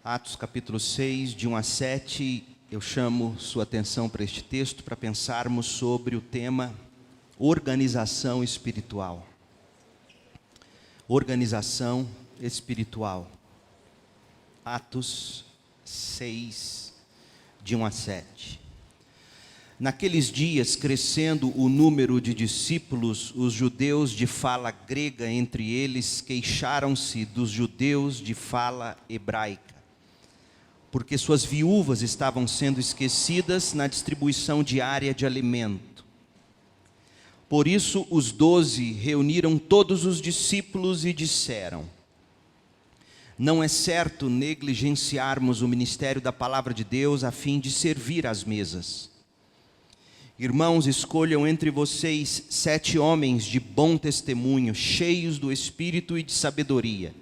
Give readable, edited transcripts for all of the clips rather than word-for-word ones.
Atos capítulo 6, de 1 a 7, eu chamo sua atenção para este texto para pensarmos sobre o tema organização espiritual. Organização espiritual. Atos 6, de 1 a 7. Naqueles dias, crescendo o número de discípulos, os judeus de fala grega entre eles queixaram-se dos judeus de fala hebraica, porque suas viúvas estavam sendo esquecidas na distribuição diária de alimento. Por isso, os 12 reuniram todos os discípulos e disseram: não é certo negligenciarmos o ministério da palavra de Deus a fim de servir às mesas. Irmãos, escolham entre vocês 7 homens de bom testemunho, cheios do Espírito e de sabedoria.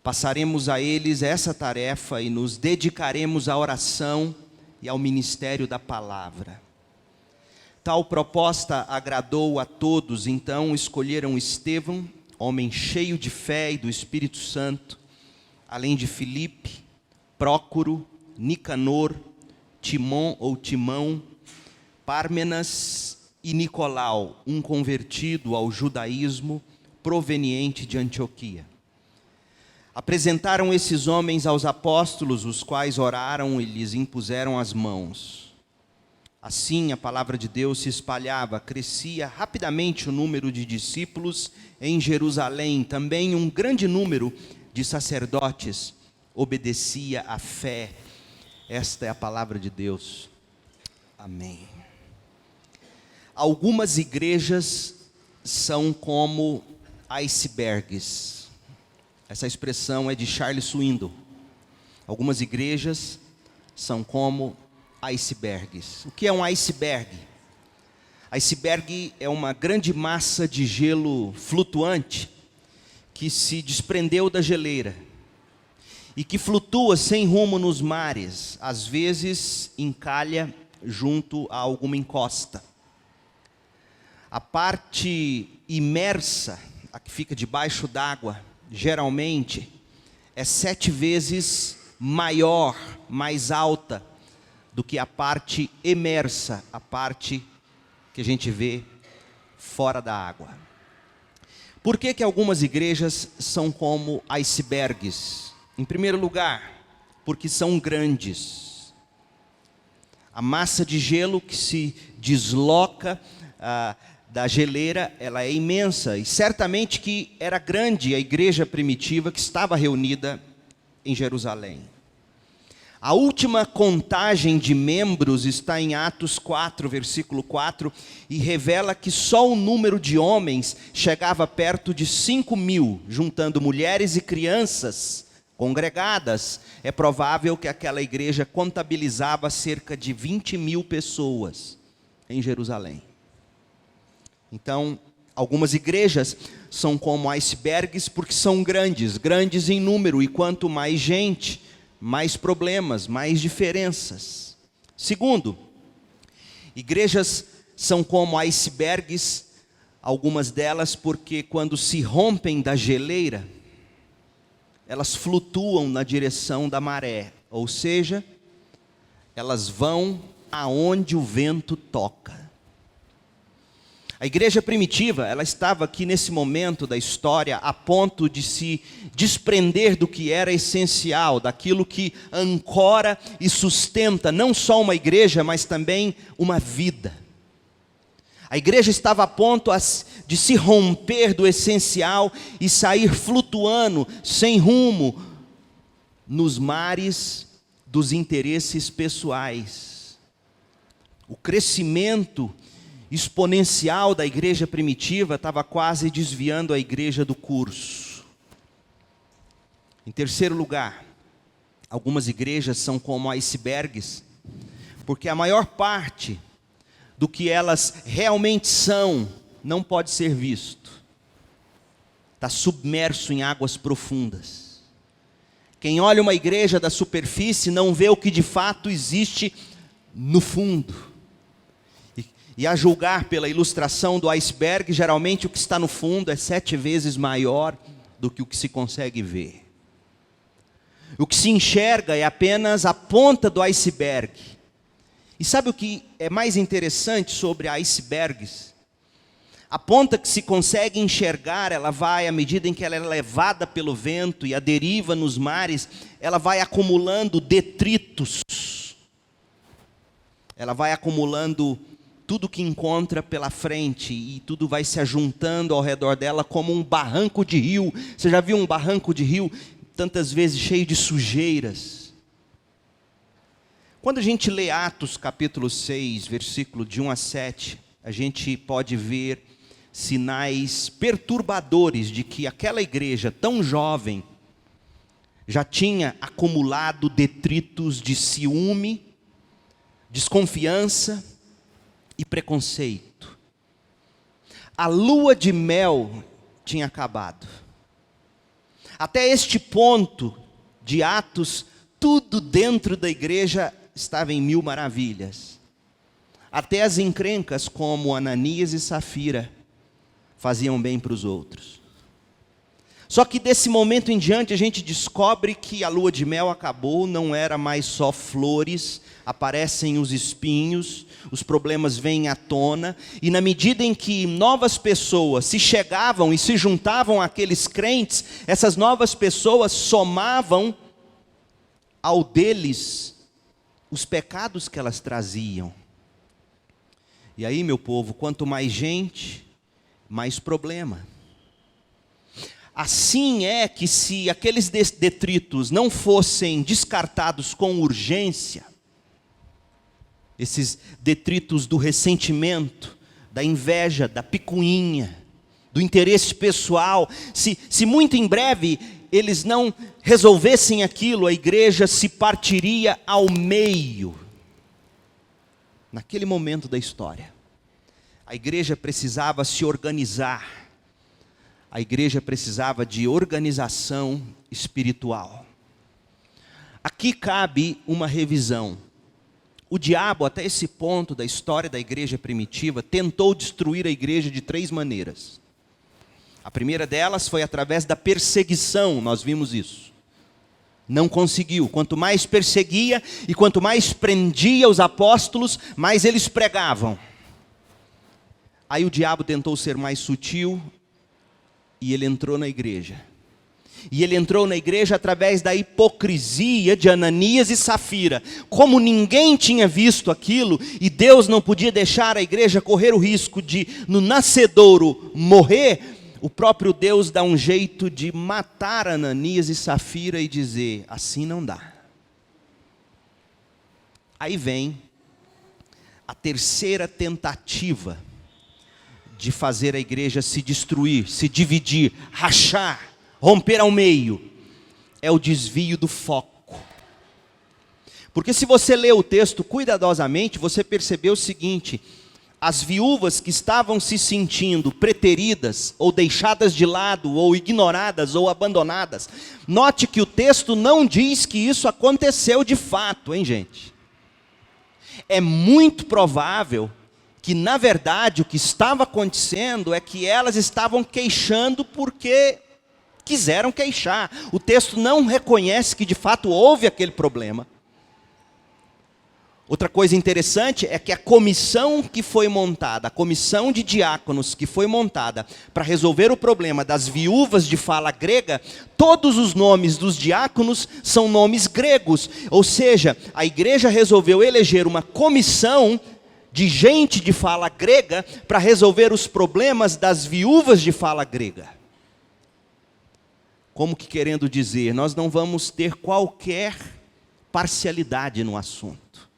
Passaremos a eles essa tarefa e nos dedicaremos à oração e ao ministério da palavra. Tal proposta agradou a todos, então escolheram Estevão, homem cheio de fé e do Espírito Santo, além de Filipe, Prócoro, Nicanor, Timão, Pármenas e Nicolau, um convertido ao judaísmo proveniente de Antioquia. Apresentaram esses homens aos apóstolos, os quais oraram e lhes impuseram as mãos. Assim a palavra de Deus se espalhava, crescia rapidamente o número de discípulos em Jerusalém. Também um grande número de sacerdotes obedecia à fé. Esta é a palavra de Deus. Amém. Algumas igrejas são como icebergs. Essa expressão é de Charles Swindoll. Algumas igrejas são como icebergs. O que é um iceberg? Iceberg é uma grande massa de gelo flutuante que se desprendeu da geleira e que flutua sem rumo nos mares, às vezes encalha junto a alguma encosta. A parte imersa, a que fica debaixo d'água, geralmente é 7 vezes maior, mais alta do que a parte emersa, a parte que a gente vê fora da água. Por que algumas igrejas são como icebergs? Em primeiro lugar, porque são grandes. A massa de gelo que se desloca da geleira, ela é imensa, e certamente que era grande a igreja primitiva que estava reunida em Jerusalém. A última contagem de membros está em Atos 4, versículo 4, e revela que só o número de homens chegava perto de 5.000, juntando mulheres e crianças congregadas. É provável que aquela igreja contabilizava cerca de 20.000 pessoas em Jerusalém. Então, algumas igrejas são como icebergs porque são grandes em número, e quanto mais gente, mais problemas, mais diferenças. Segundo, igrejas são como icebergs, algumas delas porque quando se rompem da geleira, elas flutuam na direção da maré, ou seja, elas vão aonde o vento toca. A igreja primitiva, ela estava aqui nesse momento da história a ponto de se desprender do que era essencial, daquilo que ancora e sustenta não só uma igreja, mas também uma vida. A igreja estava a ponto de se romper do essencial e sair flutuando, sem rumo, nos mares dos interesses pessoais. O crescimento exponencial da igreja primitiva estava quase desviando a igreja do curso. Em terceiro lugar, algumas igrejas são como icebergs, porque a maior parte do que elas realmente são não pode ser visto. Está submerso em águas profundas. Quem olha uma igreja da superfície não vê o que de fato existe no fundo. E a julgar pela ilustração do iceberg, geralmente o que está no fundo é 7 vezes maior do que o que se consegue ver. O que se enxerga é apenas a ponta do iceberg. E sabe o que é mais interessante sobre icebergs? A ponta que se consegue enxergar, ela vai, à medida em que ela é levada pelo vento e a deriva nos mares, ela vai acumulando detritos. Ela vai acumulando tudo que encontra pela frente e tudo vai se ajuntando ao redor dela como um barranco de rio. Você já viu um barranco de rio tantas vezes cheio de sujeiras? Quando a gente lê Atos capítulo 6, versículo de 1 a 7, a gente pode ver sinais perturbadores de que aquela igreja tão jovem já tinha acumulado detritos de ciúme, desconfiança e preconceito. A lua de mel tinha acabado. Até este ponto de Atos, tudo dentro da igreja estava em mil maravilhas. Até as encrencas como Ananias e Safira faziam bem para os outros. Só que desse momento em diante a gente descobre que a lua de mel acabou, não era mais só flores, aparecem os espinhos, os problemas vêm à tona, e na medida em que novas pessoas se chegavam e se juntavam àqueles crentes, essas novas pessoas somavam ao deles os pecados que elas traziam. E aí, meu povo, quanto mais gente, mais problema. Assim é que se aqueles detritos não fossem descartados com urgência, esses detritos do ressentimento, da inveja, da picuinha, do interesse pessoal, se muito em breve eles não resolvessem aquilo, a igreja se partiria ao meio. Naquele momento da história, a igreja precisava se organizar. A igreja precisava de organização espiritual. Aqui cabe uma revisão. O diabo, até esse ponto da história da igreja primitiva, tentou destruir a igreja de 3 maneiras. A primeira delas foi através da perseguição, nós vimos isso. Não conseguiu. Quanto mais perseguia e quanto mais prendia os apóstolos, mais eles pregavam. Aí o diabo tentou ser mais sutil e ele entrou na igreja. E ele entrou na igreja através da hipocrisia de Ananias e Safira. Como ninguém tinha visto aquilo, e Deus não podia deixar a igreja correr o risco de, no nascedouro, morrer, o próprio Deus dá um jeito de matar Ananias e Safira e dizer, assim não dá. Aí vem a terceira tentativa de fazer a igreja se destruir, se dividir, rachar, romper ao meio, é o desvio do foco. Porque se você ler o texto cuidadosamente, você percebeu o seguinte: as viúvas que estavam se sentindo preteridas, ou deixadas de lado, ou ignoradas, ou abandonadas, note que o texto não diz que isso aconteceu de fato, hein, gente? É muito provável que, na verdade, o que estava acontecendo é que elas estavam queixando porque quiseram queixar. O texto não reconhece que, de fato, houve aquele problema. Outra coisa interessante é que a comissão que foi montada, a comissão de diáconos que foi montada para resolver o problema das viúvas de fala grega, todos os nomes dos diáconos são nomes gregos. Ou seja, a igreja resolveu eleger uma comissão de gente de fala grega para resolver os problemas das viúvas de fala grega. Como que querendo dizer, nós não vamos ter qualquer parcialidade no assunto.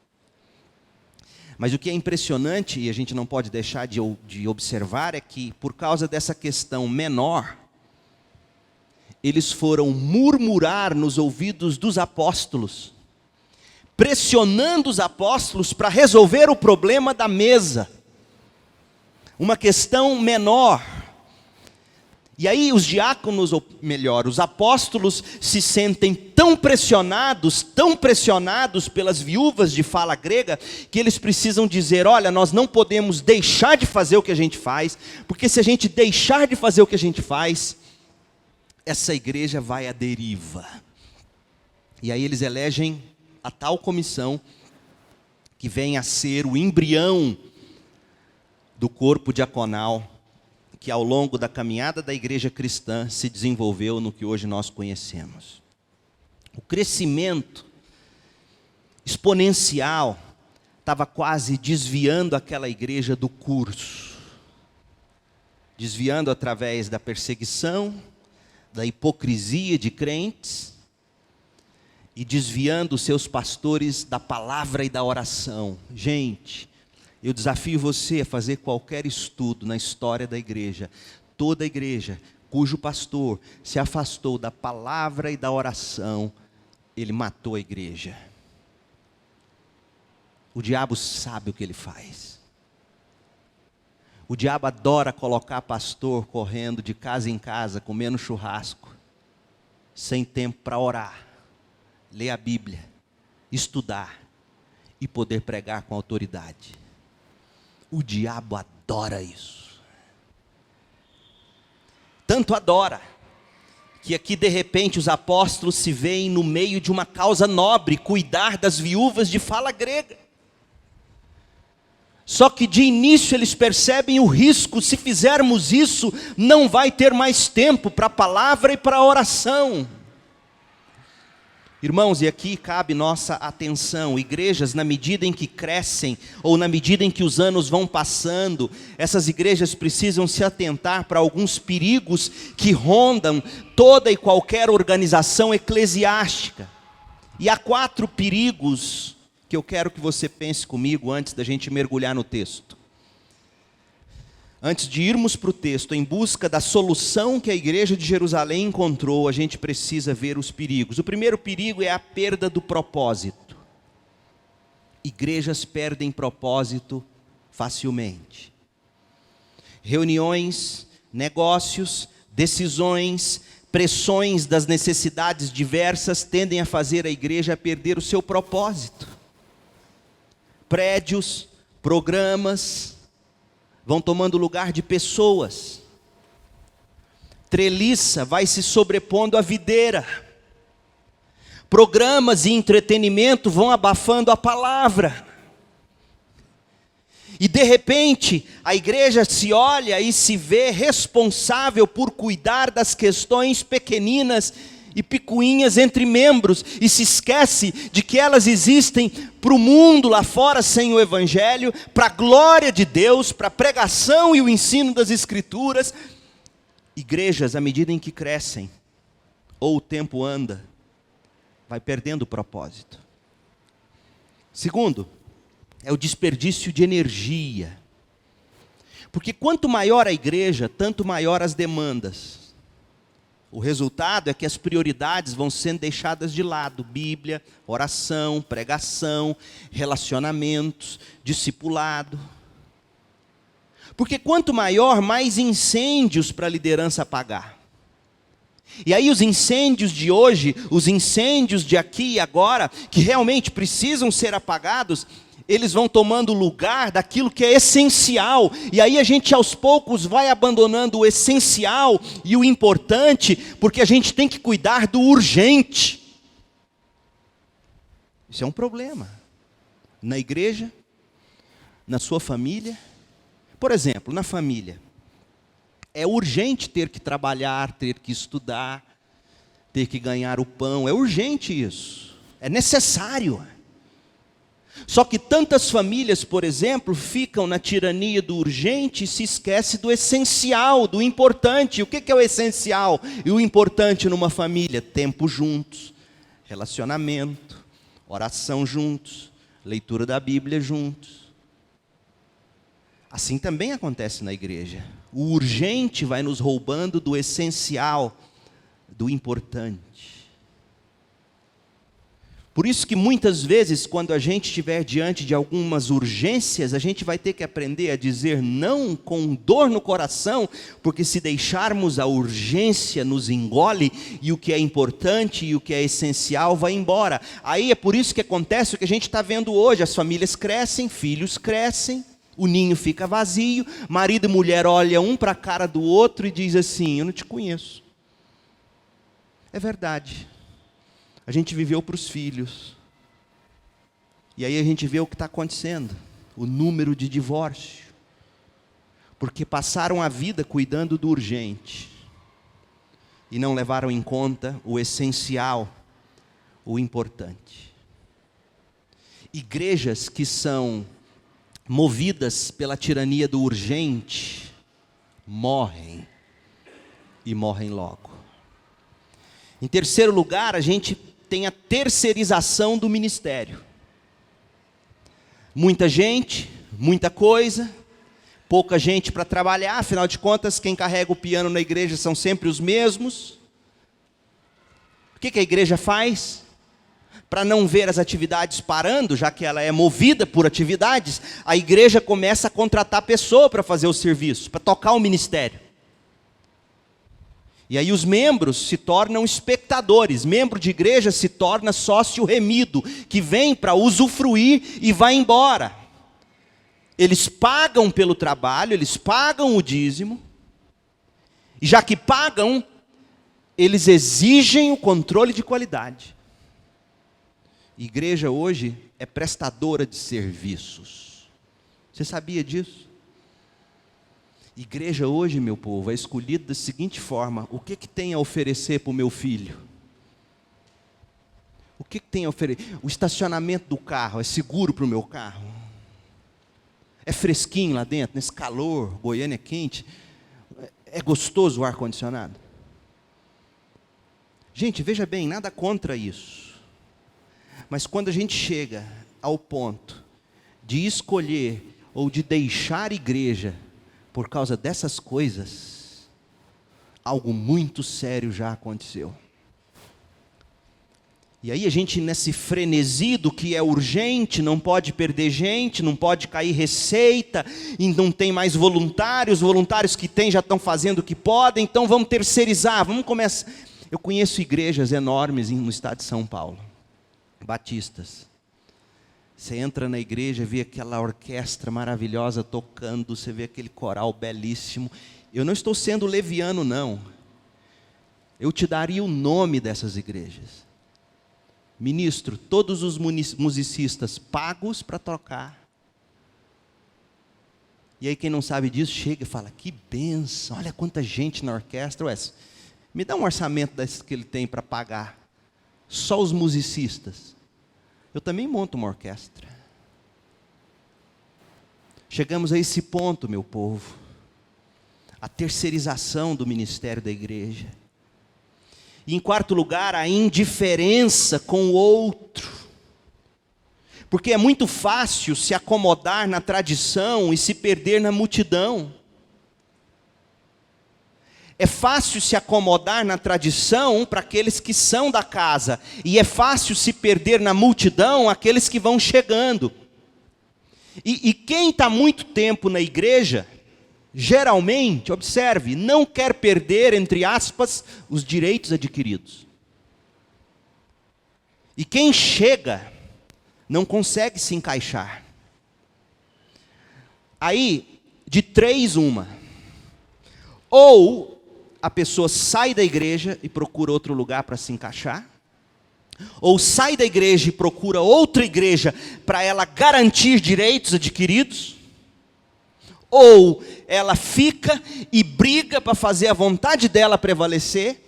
Mas o que é impressionante, e a gente não pode deixar de observar, é que por causa dessa questão menor, eles foram murmurar nos ouvidos dos apóstolos, pressionando os apóstolos para resolver o problema da mesa. Uma questão menor. E aí os diáconos, ou melhor, os apóstolos se sentem tão pressionados pelas viúvas de fala grega, que eles precisam dizer, olha, nós não podemos deixar de fazer o que a gente faz, porque se a gente deixar de fazer o que a gente faz, essa igreja vai à deriva. E aí eles elegem a tal comissão que vem a ser o embrião do corpo diaconal, que ao longo da caminhada da igreja cristã se desenvolveu no que hoje nós conhecemos. O crescimento exponencial estava quase desviando aquela igreja do curso, desviando através da perseguição, da hipocrisia de crentes, e desviando os seus pastores da palavra e da oração. Gente, eu desafio você a fazer qualquer estudo na história da igreja. Toda igreja cujo pastor se afastou da palavra e da oração, ele matou a igreja. O diabo sabe o que ele faz. O diabo adora colocar pastor correndo de casa em casa, comendo churrasco, sem tempo para orar, ler a Bíblia, estudar e poder pregar com autoridade. O diabo adora isso. Tanto adora, que aqui de repente os apóstolos se veem no meio de uma causa nobre, cuidar das viúvas de fala grega. Só que de início eles percebem o risco: se fizermos isso, não vai ter mais tempo para a palavra e para a oração. Irmãos, e aqui cabe nossa atenção: igrejas, na medida em que crescem, ou na medida em que os anos vão passando, essas igrejas precisam se atentar para alguns perigos que rondam toda e qualquer organização eclesiástica. E há 4 perigos que eu quero que você pense comigo antes da gente mergulhar no texto. Antes de irmos para o texto, em busca da solução que a igreja de Jerusalém encontrou, a gente precisa ver os perigos. O primeiro perigo é a perda do propósito. Igrejas perdem propósito facilmente. Reuniões, negócios, decisões, pressões das necessidades diversas tendem a fazer a igreja perder o seu propósito. Prédios, programas vão tomando lugar de pessoas. Treliça vai se sobrepondo à videira. Programas e entretenimento vão abafando a palavra. E de repente, a igreja se olha e se vê responsável por cuidar das questões pequeninas e picuinhas entre membros, e se esquece de que elas existem para o mundo lá fora sem o evangelho, para a glória de Deus, para a pregação e o ensino das escrituras. Igrejas, à medida em que crescem, ou o tempo anda, vai perdendo o propósito. Segundo, é o desperdício de energia. Porque quanto maior a igreja, tanto maior as demandas. O resultado é que as prioridades vão sendo deixadas de lado: Bíblia, oração, pregação, relacionamentos, discipulado. Porque quanto maior, mais incêndios para a liderança apagar. E aí os incêndios de hoje, os incêndios de aqui e agora, que realmente precisam ser apagados, eles vão tomando lugar daquilo que é essencial. E aí a gente aos poucos vai abandonando o essencial e o importante, porque a gente tem que cuidar do urgente. Isso é um problema. Na igreja, na sua família. Por exemplo, na família. É urgente ter que trabalhar, ter que estudar, ter que ganhar o pão. É urgente isso. É necessário. Só que tantas famílias, por exemplo, ficam na tirania do urgente e se esquece do essencial, do importante. O que é o essencial e o importante numa família? Tempo juntos, relacionamento, oração juntos, leitura da Bíblia juntos. Assim também acontece na igreja. O urgente vai nos roubando do essencial, do importante. Por isso que muitas vezes, quando a gente estiver diante de algumas urgências, a gente vai ter que aprender a dizer não com dor no coração, porque se deixarmos a urgência nos engole, e o que é importante e o que é essencial vai embora. Aí é por isso que acontece o que a gente está vendo hoje: as famílias crescem, filhos crescem, o ninho fica vazio, marido e mulher olham um para a cara do outro e diz assim: eu não te conheço. É verdade. A gente viveu para os filhos. E aí a gente vê o que está acontecendo. O número de divórcio. Porque passaram a vida cuidando do urgente. E não levaram em conta o essencial, o importante. Igrejas que são movidas pela tirania do urgente, morrem. E morrem logo. Em terceiro lugar, a gente tem a terceirização do ministério. Muita gente, muita coisa, pouca gente para trabalhar, afinal de contas, quem carrega o piano na igreja são sempre os mesmos. O que a igreja faz? Para não ver as atividades parando, já que ela é movida por atividades, a igreja começa a contratar pessoa para fazer o serviço, para tocar o ministério. E aí os membros se tornam espectadores. Membro de igreja se torna sócio remido, que vem para usufruir e vai embora. Eles pagam pelo trabalho, eles pagam o dízimo. E já que pagam, eles exigem o controle de qualidade. Igreja hoje é prestadora de serviços. Você sabia disso? Igreja hoje, meu povo, é escolhida da seguinte forma: o que tem a oferecer para o meu filho? O que tem a oferecer? O estacionamento do carro é seguro para o meu carro? É fresquinho lá dentro, nesse calor, Goiânia é quente? É gostoso o ar-condicionado? Gente, veja bem, nada contra isso. Mas quando a gente chega ao ponto de escolher ou de deixar igreja por causa dessas coisas, algo muito sério já aconteceu. E aí a gente, nesse frenesi do que é urgente, não pode perder gente, não pode cair receita, e não tem mais voluntários, os voluntários que tem já estão fazendo o que podem, então vamos terceirizar, vamos começar. Eu conheço igrejas enormes no estado de São Paulo, batistas. Você entra na igreja, vê aquela orquestra maravilhosa tocando, você vê aquele coral belíssimo. Eu não estou sendo leviano, não. Eu te daria o nome dessas igrejas. Ministro, todos os musicistas pagos para tocar. E aí quem não sabe disso, chega e fala, que bênção, olha quanta gente na orquestra. Ué, me dá um orçamento desses que ele tem para pagar. Só os musicistas. Eu também monto uma orquestra. Chegamos a esse ponto, meu povo. A terceirização do ministério da igreja. E em quarto lugar, a indiferença com o outro. Porque é muito fácil se acomodar na tradição e se perder na multidão. É fácil se acomodar na tradição para aqueles que são da casa. E é fácil se perder na multidão aqueles que vão chegando. E quem está muito tempo na igreja, geralmente, observe, não quer perder, entre aspas, os direitos adquiridos. E quem chega, não consegue se encaixar. Aí, de três, uma. Ou a pessoa sai da igreja e procura outro lugar para se encaixar, ou sai da igreja e procura outra igreja para ela garantir direitos adquiridos, ou ela fica e briga para fazer a vontade dela prevalecer,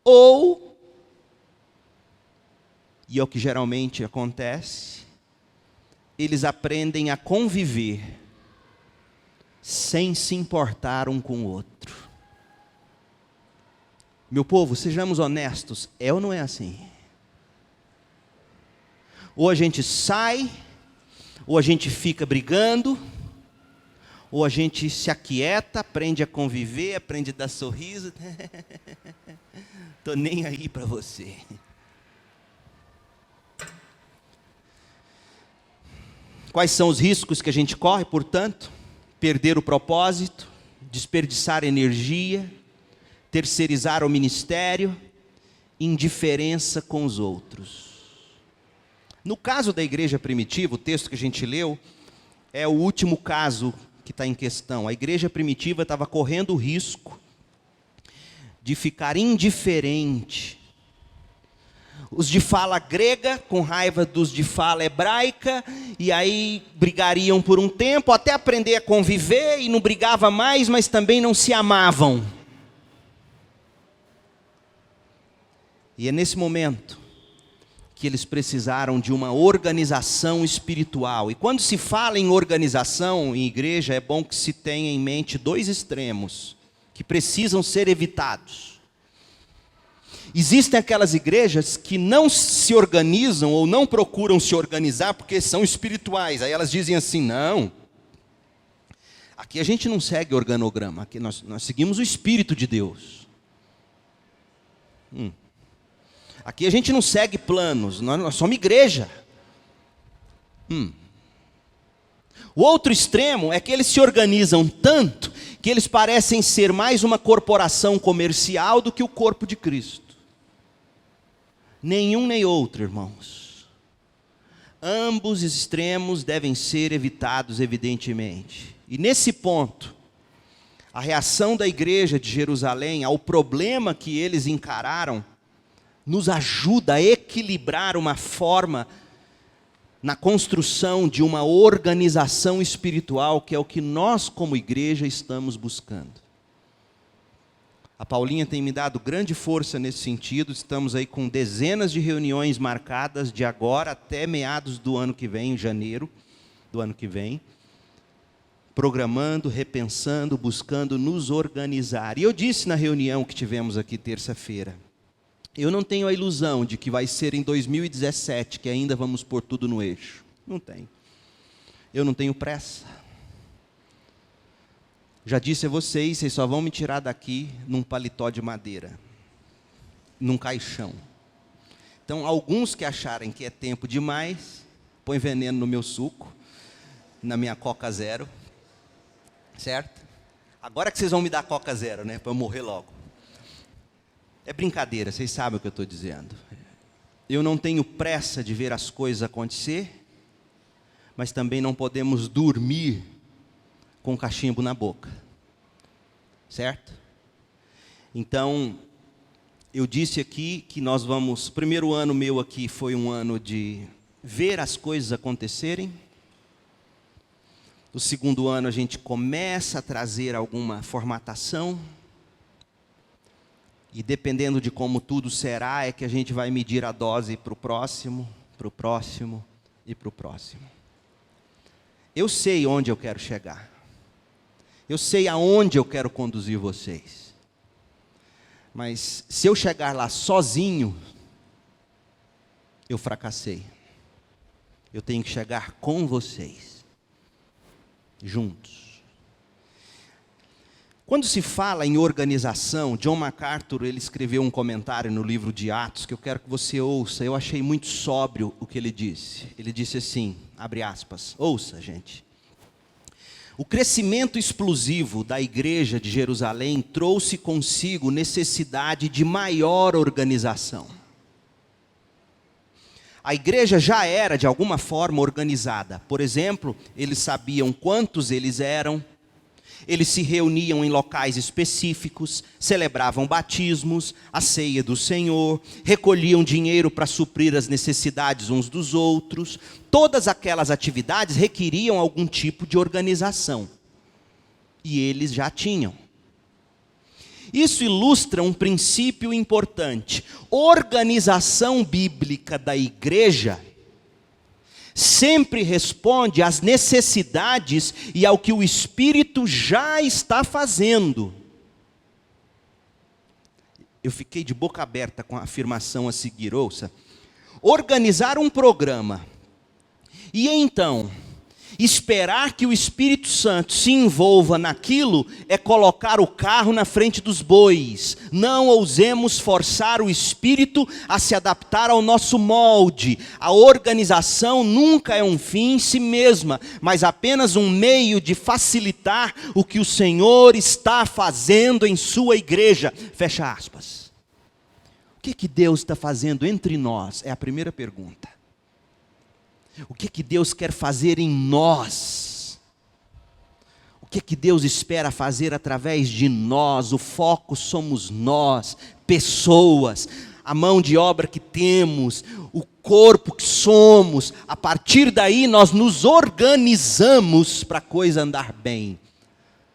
ou, e é o que geralmente acontece, eles aprendem a conviver sem se importar um com o outro. Meu povo, sejamos honestos, é ou não é assim? Ou a gente sai, ou a gente fica brigando, ou a gente se aquieta, aprende a conviver, aprende a dar sorriso. Estou nem aí para você. Quais são os riscos que a gente corre, portanto? Perder o propósito, desperdiçar energia, terceirizar o ministério, indiferença com os outros. No caso da igreja primitiva, o texto que a gente leu, é o último caso que está em questão. A igreja primitiva estava correndo o risco de ficar indiferente Os de fala grega, com raiva dos de fala hebraica, e aí brigariam por um tempo, até aprender a conviver, e não brigava mais, mas também não se amavam. E é nesse momento que eles precisaram de uma organização espiritual. E quando se fala em organização em igreja, é bom que se tenha em mente dois extremos, que precisam ser evitados. Existem aquelas igrejas que não se organizam ou não procuram se organizar porque são espirituais. Aí elas dizem assim, não, aqui a gente não segue organograma, aqui nós seguimos o Espírito de Deus. Aqui a gente não segue planos, nós somos igreja. O outro extremo é que eles se organizam tanto que eles parecem ser mais uma corporação comercial do que o corpo de Cristo. Nenhum nem outro, irmãos. Ambos extremos devem ser evitados, evidentemente. E nesse ponto, a reação da igreja de Jerusalém ao problema que eles encararam, nos ajuda a equilibrar uma forma na construção de uma organização espiritual, que é o que nós como igreja estamos buscando. A Paulinha tem me dado grande força nesse sentido, estamos aí com dezenas de reuniões marcadas de agora até meados do ano que vem, em janeiro do ano que vem, programando, repensando, buscando nos organizar. E eu disse na reunião que tivemos aqui terça-feira, eu não tenho a ilusão de que vai ser em 2017 que ainda vamos pôr tudo no eixo. Não tenho. Eu não tenho pressa. Já disse a vocês só vão me tirar daqui num paletó de madeira, num caixão. Então, alguns que acharem que é tempo demais, põe veneno no meu suco, na minha Coca Zero, certo? Agora que vocês vão me dar Coca Zero, né, para eu morrer logo. É brincadeira, vocês sabem o que eu estou dizendo. Eu não tenho pressa de ver as coisas acontecer, mas também não podemos dormir com cachimbo na boca, certo? Então, eu disse aqui que nós vamos, o primeiro ano meu aqui foi um ano de ver as coisas acontecerem. O segundo ano a gente começa a trazer alguma formatação, e dependendo de como tudo será, é que a gente vai medir a dose para o próximo e para o próximo. Eu sei onde eu quero chegar. Eu sei aonde eu quero conduzir vocês. Mas se eu chegar lá sozinho, eu fracassei. Eu tenho que chegar com vocês, juntos. Quando se fala em organização, John MacArthur, ele escreveu um comentário no livro de Atos, que eu quero que você ouça. Eu achei muito sóbrio o que ele disse. Ele disse assim, abre aspas, ouça, gente. O crescimento explosivo da igreja de Jerusalém trouxe consigo necessidade de maior organização. A igreja já era, de alguma forma, organizada. Por exemplo, eles sabiam quantos eles eram, eles se reuniam em locais específicos, celebravam batismos, a ceia do Senhor, recolhiam dinheiro para suprir as necessidades uns dos outros. Todas aquelas atividades requeriam algum tipo de organização. E eles já tinham. Isso ilustra um princípio importante. Organização bíblica da igreja sempre responde às necessidades e ao que o Espírito já está fazendo. Eu fiquei de boca aberta com a afirmação a seguir, ouça. Organizar um programa e então esperar que o Espírito Santo se envolva naquilo é colocar o carro na frente dos bois. Não ousemos forçar o Espírito a se adaptar ao nosso molde. A organização nunca é um fim em si mesma, mas apenas um meio de facilitar o que o Senhor está fazendo em sua igreja. Fecha aspas. O que Deus está fazendo entre nós? É a primeira pergunta. O que Deus quer fazer em nós? O que Deus espera fazer através de nós? O foco somos nós, pessoas. a mão de obra que temos, o corpo que somos. A partir daí nós nos organizamos para a coisa andar bem.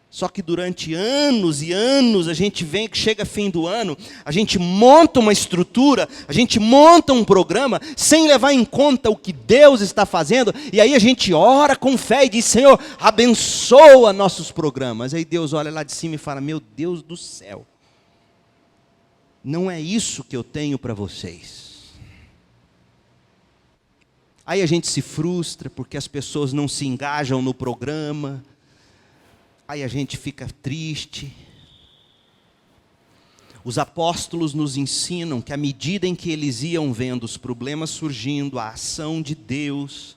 Só que durante anos e anos, a gente vem, que chega fim do ano, a gente monta uma estrutura, a gente monta um programa, sem levar em conta o que Deus está fazendo, e aí a gente ora com fé e diz: Senhor, abençoa nossos programas. Aí Deus olha lá de cima e fala: meu Deus do céu, não é isso que eu tenho para vocês. Aí a gente se frustra, porque as pessoas não se engajam no programa. Aí a gente fica triste. Os apóstolos nos ensinam que à medida em que eles iam vendo os problemas surgindo, a ação de Deus,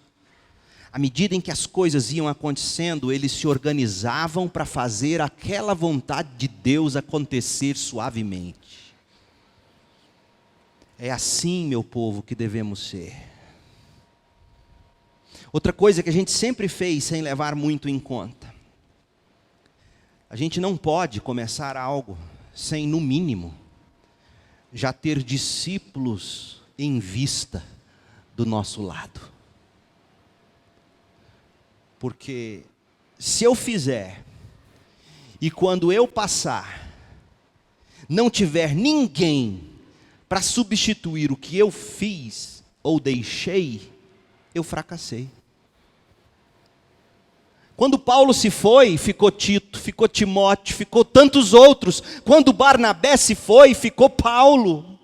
à medida em que as coisas iam acontecendo, eles se organizavam para fazer aquela vontade de Deus acontecer suavemente. É assim, meu povo, que devemos ser. Outra coisa que a gente sempre fez sem levar muito em conta: a gente não pode começar algo sem, no mínimo, já ter discípulos em vista do nosso lado. Porque se eu fizer, e quando eu passar, não tiver ninguém para substituir o que eu fiz ou deixei, eu fracassei. Quando Paulo se foi, ficou Tito, ficou Timóteo, ficou tantos outros. Quando Barnabé se foi, ficou Paulo.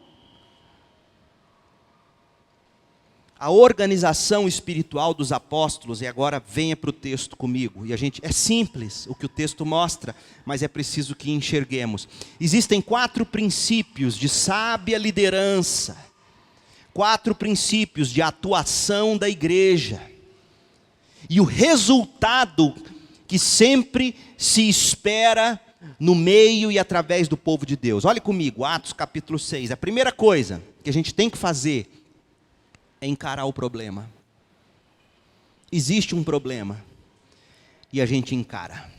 A organização espiritual dos apóstolos, e agora venha para o texto comigo, e é simples o que o texto mostra, mas é preciso que enxerguemos. Existem 4 princípios de sábia liderança, 4 princípios de atuação da igreja. E o resultado que sempre se espera no meio e através do povo de Deus. Olhe comigo, Atos capítulo 6. A primeira coisa que a gente tem que fazer é encarar o problema. Existe um problema e a gente encara.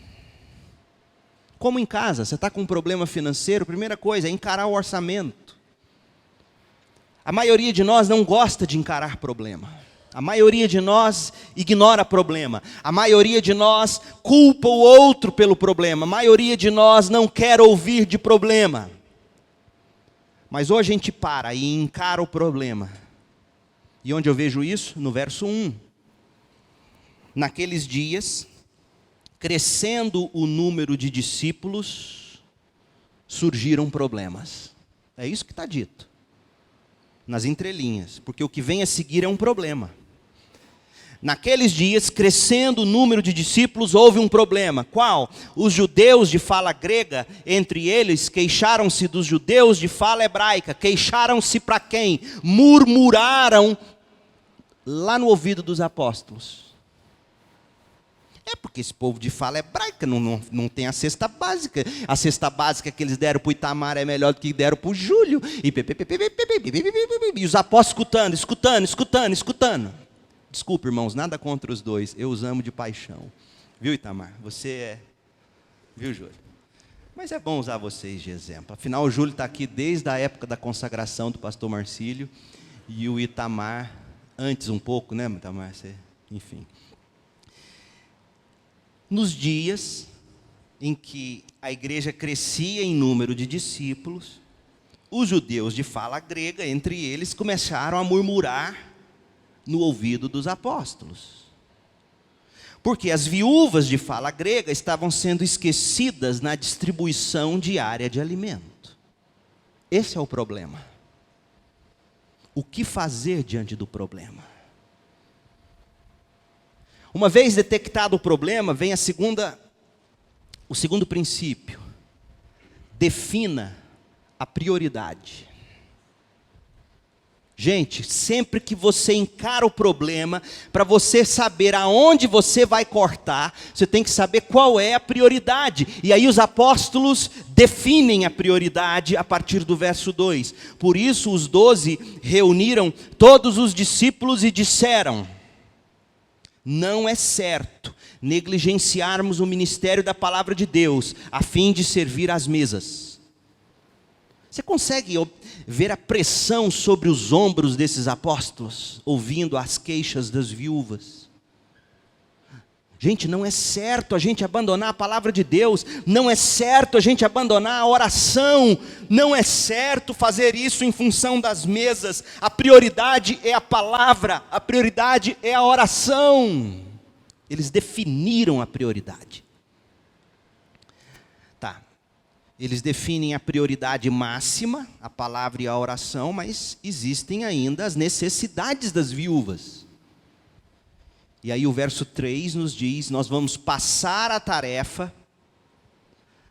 Como em casa, você está com um problema financeiro, a primeira coisa é encarar o orçamento. A maioria de nós não gosta de encarar problema. A maioria de nós ignora problema. A maioria de nós culpa o outro pelo problema. A maioria de nós não quer ouvir de problema. Mas hoje a gente para e encara o problema. E onde eu vejo isso? No verso 1. Naqueles dias, crescendo o número de discípulos, surgiram problemas. É isso que está dito. Nas entrelinhas. Porque o que vem a seguir é um problema. Naqueles dias, crescendo o número de discípulos, houve um problema. Qual? Os judeus de fala grega, entre eles, queixaram-se dos judeus de fala hebraica. Queixaram-se para quem? Murmuraram lá no ouvido dos apóstolos. É porque esse povo de fala hebraica não tem a cesta básica. A cesta básica que eles deram para o Itamar é melhor do que deram para o Júlio. E os apóstolos escutando. Desculpe, irmãos, nada contra os dois. Eu os amo de paixão. Viu, Itamar? Você é... Viu, Júlio? Mas é bom usar vocês de exemplo. Afinal, o Júlio está aqui desde a época da consagração do pastor Marcílio. E o Itamar, antes um pouco, né, Itamar? Enfim. Nos dias em que a igreja crescia em número de discípulos, os judeus de fala grega, entre eles, começaram a murmurar no ouvido dos apóstolos. Porque as viúvas de fala grega estavam sendo esquecidas na distribuição diária de alimento. Esse é o problema. O que fazer diante do problema? Uma vez detectado o problema, vem o segundo princípio. Defina a prioridade. Gente, sempre que você encara o problema, para você saber aonde você vai cortar, você tem que saber qual é a prioridade. E aí os apóstolos definem a prioridade a partir do verso 2. Por isso os 12 reuniram todos os discípulos e disseram: não é certo negligenciarmos o ministério da palavra de Deus, a fim de servir às mesas. Você consegue ver a pressão sobre os ombros desses apóstolos, ouvindo as queixas das viúvas? Gente, não é certo a gente abandonar a palavra de Deus, não é certo a gente abandonar a oração, não é certo fazer isso em função das mesas. A prioridade é a palavra, a prioridade é a oração. Eles definiram a prioridade. Tá, eles definem a prioridade máxima, a palavra e a oração, mas existem ainda as necessidades das viúvas. E aí o verso 3 nos diz, nós vamos passar a tarefa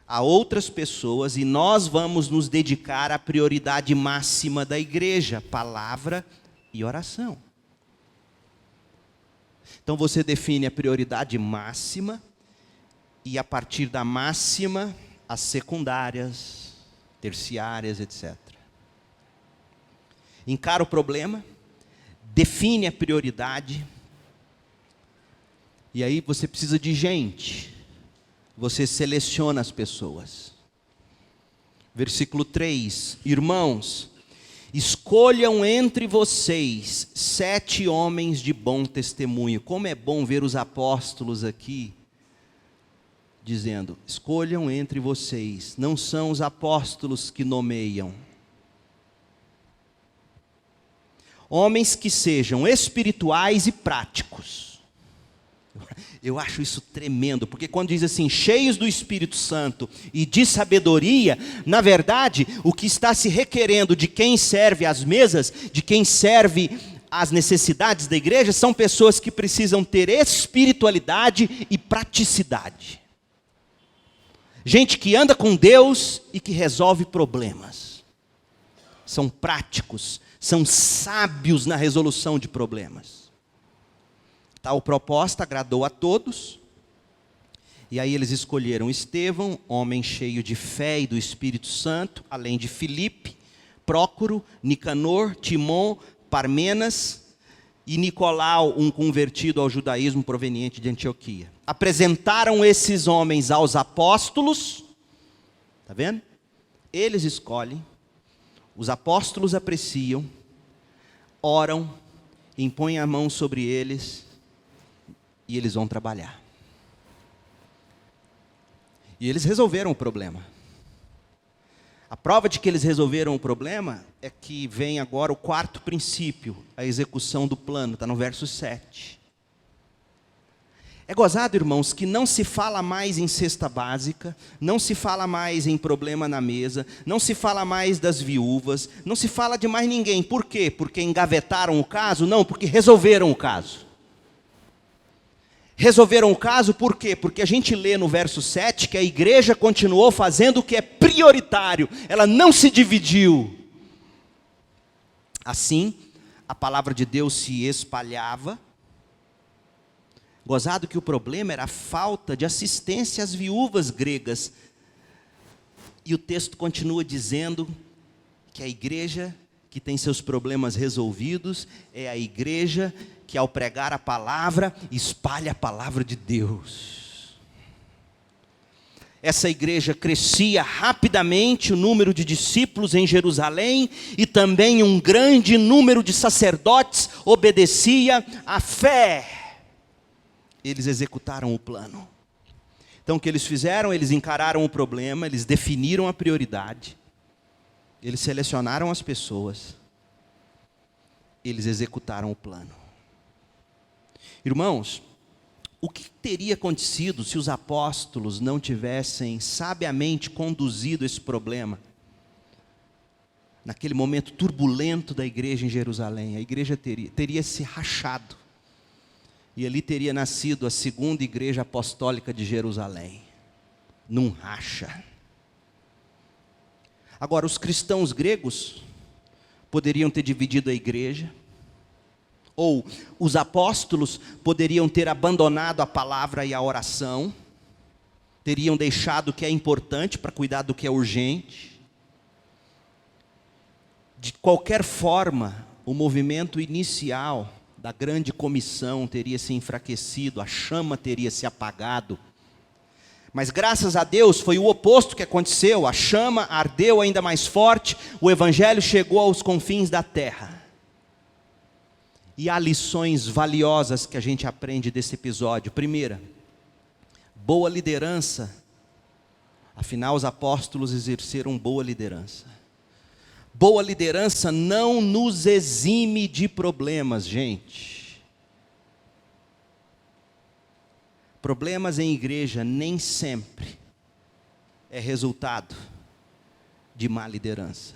a outras pessoas e nós vamos nos dedicar à prioridade máxima da igreja, palavra e oração. Então você define a prioridade máxima e a partir da máxima, as secundárias, terciárias, etc. Encara o problema, define a prioridade. E aí você precisa de gente, você seleciona as pessoas. Versículo 3, irmãos, escolham entre vocês 7 homens de bom testemunho. Como é bom ver os apóstolos aqui, dizendo, escolham entre vocês, não são os apóstolos que nomeiam. Homens que sejam espirituais e práticos. Eu acho isso tremendo, porque quando diz assim, cheios do Espírito Santo e de sabedoria, na verdade, o que está se requerendo de quem serve às mesas, de quem serve às necessidades da igreja, são pessoas que precisam ter espiritualidade e praticidade. Gente que anda com Deus e que resolve problemas. São práticos, são sábios na resolução de problemas. Tal proposta agradou a todos, e aí eles escolheram Estevão, homem cheio de fé e do Espírito Santo, além de Filipe, Prócoro, Nicanor, Timon, Parmenas e Nicolau, um convertido ao judaísmo proveniente de Antioquia. Apresentaram esses homens aos apóstolos, está vendo? Eles escolhem, os apóstolos apreciam, oram, impõem a mão sobre eles, e eles vão trabalhar. E eles resolveram o problema. A prova de que eles resolveram o problema é que vem agora o 4º princípio, a execução do plano, está no verso 7. É gozado, irmãos, que não se fala mais em cesta básica, não se fala mais em problema na mesa, não se fala mais das viúvas, não se fala de mais ninguém. Por quê? Porque engavetaram o caso? Não, porque resolveram o caso. Resolveram o caso por quê? Porque a gente lê no verso 7 que a igreja continuou fazendo o que é prioritário, ela não se dividiu. Assim, a palavra de Deus se espalhava. Gozado que o problema era a falta de assistência às viúvas gregas. E o texto continua dizendo que a igreja que tem seus problemas resolvidos é a igreja que ao pregar a palavra, espalha a palavra de Deus. Essa igreja crescia rapidamente o número de discípulos em Jerusalém e também um grande número de sacerdotes obedecia à fé. Eles executaram o plano. Então o que eles fizeram? Eles encararam o problema, eles definiram a prioridade, eles selecionaram as pessoas, eles executaram o plano. Irmãos, o que teria acontecido se os apóstolos não tivessem sabiamente conduzido esse problema? Naquele momento turbulento da igreja em Jerusalém, a igreja teria se rachado. E ali teria nascido a 2ª igreja apostólica de Jerusalém, num racha. Agora, os cristãos gregos poderiam ter dividido a igreja, ou os apóstolos poderiam ter abandonado a palavra e a oração, teriam deixado o que é importante para cuidar do que é urgente. De qualquer forma, o movimento inicial da grande comissão teria se enfraquecido, a chama teria se apagado. Mas graças a Deus foi o oposto que aconteceu, a chama ardeu ainda mais forte, o evangelho chegou aos confins da terra. E há lições valiosas que a gente aprende desse episódio. Primeira, boa liderança. Afinal, os apóstolos exerceram boa liderança. Boa liderança não nos exime de problemas, gente. Problemas em igreja nem sempre é resultado de má liderança.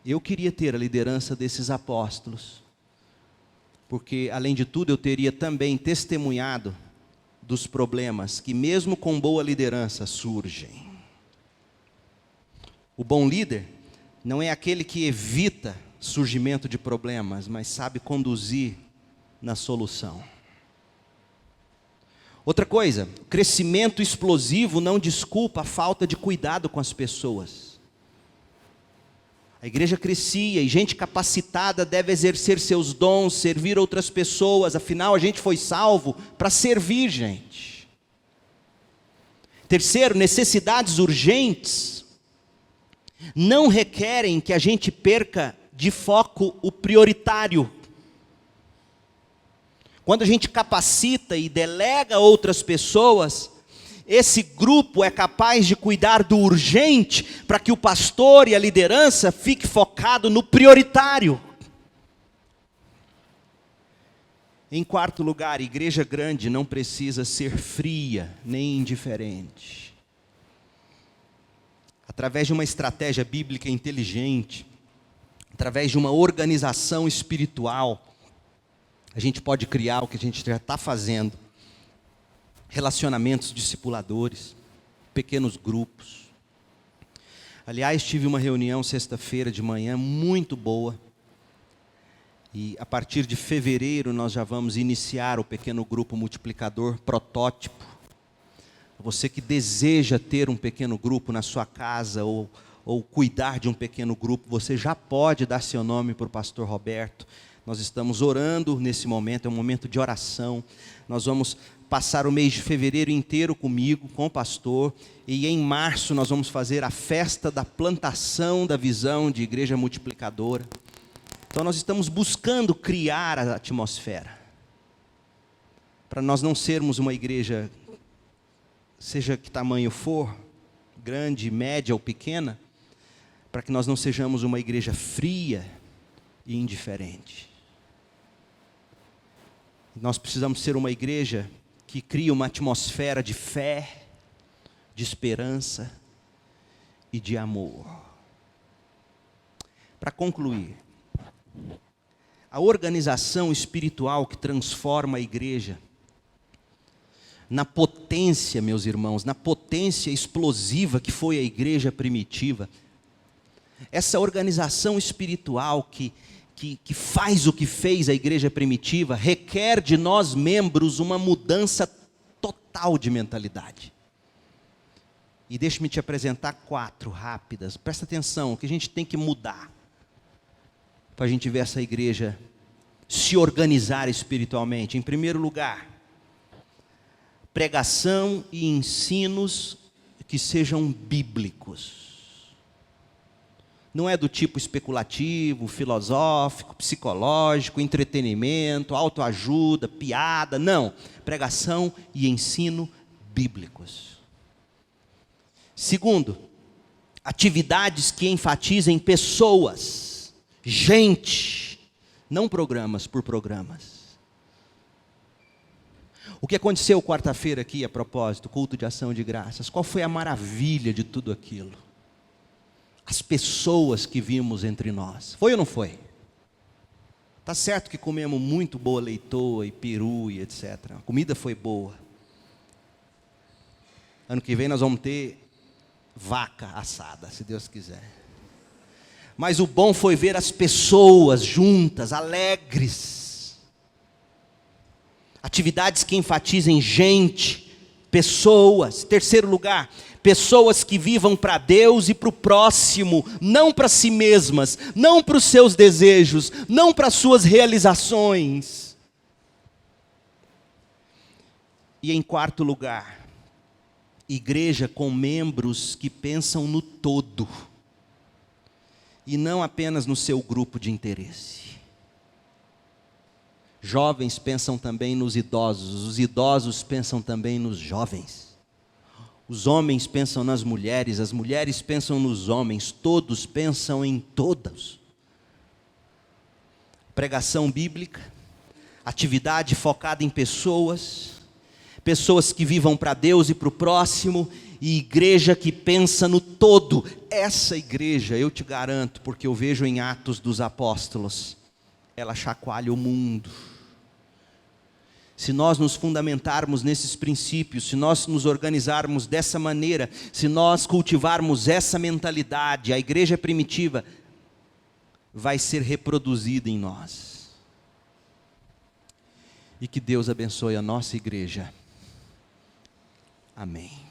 Eu queria ter a liderança desses apóstolos, porque, além de tudo, eu teria também testemunhado dos problemas que, mesmo com boa liderança, surgem. O bom líder não é aquele que evita surgimento de problemas, mas sabe conduzir na solução. Outra coisa, crescimento explosivo não desculpa a falta de cuidado com as pessoas. A igreja crescia e gente capacitada deve exercer seus dons, servir outras pessoas, afinal a gente foi salvo para servir, gente. Terceiro, necessidades urgentes não requerem que a gente perca de foco o prioritário. Quando a gente capacita e delega a outras pessoas, esse grupo é capaz de cuidar do urgente para que o pastor e a liderança fiquem focados no prioritário. Em quarto lugar, igreja grande não precisa ser fria nem indiferente. Através de uma estratégia bíblica inteligente, através de uma organização espiritual, a gente pode criar o que a gente já está fazendo. Relacionamentos discipuladores, pequenos grupos. Aliás, tive uma reunião sexta-feira de manhã muito boa. E a partir de fevereiro nós já vamos iniciar o pequeno grupo multiplicador protótipo. Você que deseja ter um pequeno grupo na sua casa ou cuidar de um pequeno grupo, você já pode dar seu nome para o pastor Roberto. Nós estamos orando nesse momento, é um momento de oração. Nós vamos passar o mês de fevereiro inteiro comigo, com o pastor, e em março nós vamos fazer a festa da plantação da visão de igreja multiplicadora. Então nós estamos buscando criar a atmosfera, para nós não sermos uma igreja, seja que tamanho for, grande, média ou pequena, para que nós não sejamos uma igreja fria e indiferente. Nós precisamos ser uma igreja que cria uma atmosfera de fé, de esperança e de amor. Para concluir, a organização espiritual que transforma a igreja na potência, meus irmãos, na potência explosiva que foi a igreja primitiva, essa organização espiritual que faz o que fez a igreja primitiva, requer de nós membros uma mudança total de mentalidade. E deixe-me te apresentar 4 rápidas, presta atenção, o que a gente tem que mudar, para a gente ver essa igreja se organizar espiritualmente. Em primeiro lugar, pregação e ensinos que sejam bíblicos. Não é do tipo especulativo, filosófico, psicológico, entretenimento, autoajuda, piada, não. Pregação e ensino bíblicos. Segundo, atividades que enfatizem pessoas, gente, não programas por programas. O que aconteceu quarta-feira aqui, a propósito, culto de ação de graças, qual foi a maravilha de tudo aquilo? As pessoas que vimos entre nós. Foi ou não foi? Tá certo que comemos muito boa leitoa e peru e etc. A comida foi boa. Ano que vem nós vamos ter vaca assada, se Deus quiser. Mas o bom foi ver as pessoas juntas, alegres. Atividades que enfatizem gente, pessoas. Terceiro lugar, pessoas que vivam para Deus e para o próximo, não para si mesmas, não para os seus desejos, não para as suas realizações. E em quarto lugar, Igreja com membros que pensam no todo, e não apenas no seu grupo de interesse. Jovens pensam também nos idosos, os idosos pensam também nos jovens. Os homens pensam nas mulheres, as mulheres pensam nos homens, todos pensam em todos. Pregação bíblica, atividade focada em pessoas, pessoas que vivam para Deus e para o próximo, e igreja que pensa no todo. Essa igreja, eu te garanto, porque eu vejo em Atos dos Apóstolos, ela chacoalha o mundo. Se nós nos fundamentarmos nesses princípios, se nós nos organizarmos dessa maneira, se nós cultivarmos essa mentalidade, a igreja primitiva vai ser reproduzida em nós. E que Deus abençoe a nossa igreja. Amém.